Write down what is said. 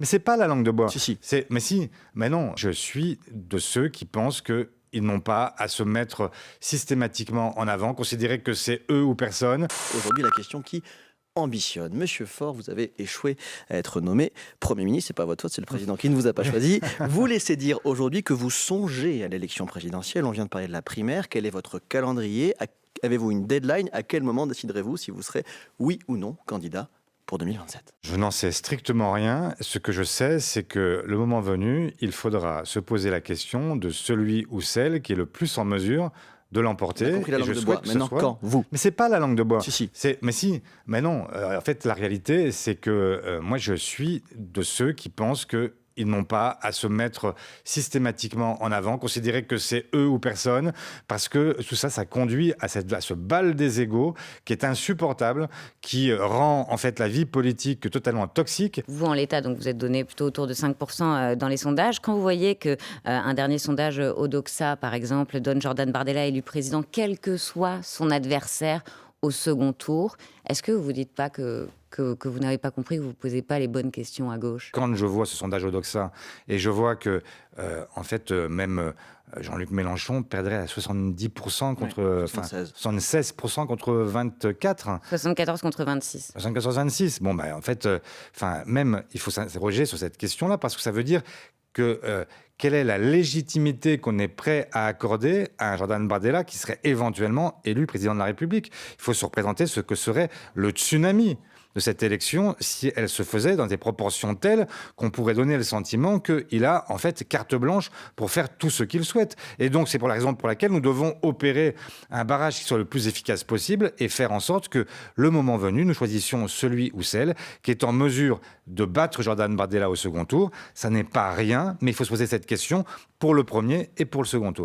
Mais c'est pas la langue de bois. Si. Mais si, mais non. Je suis de ceux qui pensent que ils n'ont pas à se mettre systématiquement en avant, considérer que c'est eux ou personne. Aujourd'hui, la question qui ambitionne. Monsieur Faure, vous avez échoué à être nommé Premier ministre. C'est pas votre faute, c'est le président qui ne vous a pas choisi. Vous laissez dire aujourd'hui que vous songez à l'élection présidentielle. On vient de parler de la primaire. Quel est votre calendrier? Avez-vous une deadline? À quel moment déciderez-vous si vous serez oui ou non candidat pour 2027? Je n'en sais strictement rien. Ce que je sais, c'est que le moment venu, il faudra se poser la question de celui ou celle qui est le plus en mesure de l'emporter. On a compris la Et langue je de bois. souhaite que ce Maintenant, soit- quand vous? Mais c'est pas la langue de bois. Si. Mais si, mais non. En fait, la réalité, c'est que moi, je suis de ceux qui pensent que ils n'ont pas à se mettre systématiquement en avant, considérer que c'est eux ou personne, parce que tout ça, ça conduit à ce bal des égaux qui est insupportable, qui rend en fait la vie politique totalement toxique. Vous, en l'état, donc vous êtes donné plutôt autour de 5% dans les sondages. Quand vous voyez que un dernier sondage Odoxa, par exemple, donne Jordan Bardella élu président, quel que soit son adversaire au second tour, est-ce que vous vous dites pas que vous n'avez pas compris, que vous ne posez pas les bonnes questions à gauche? Quand je vois ce sondage Odoxa et je vois que, en fait, même Jean-Luc Mélenchon perdrait à 70% contre... 76% contre 24. 74 contre 26. 74-26. Bon, en fait, même, il faut s'interroger sur cette question-là, parce que ça veut dire que quelle est la légitimité qu'on est prêt à accorder à un Jordan Bardella qui serait éventuellement élu président de la République. Il faut se représenter ce que serait le tsunami de cette élection si elle se faisait dans des proportions telles qu'on pourrait donner le sentiment qu'il a en fait carte blanche pour faire tout ce qu'il souhaite. Et donc c'est pour la raison pour laquelle nous devons opérer un barrage qui soit le plus efficace possible et faire en sorte que le moment venu, nous choisissions celui ou celle qui est en mesure de battre Jordan Bardella au second tour. Ça n'est pas rien, mais il faut se poser cette question pour le premier et pour le second tour.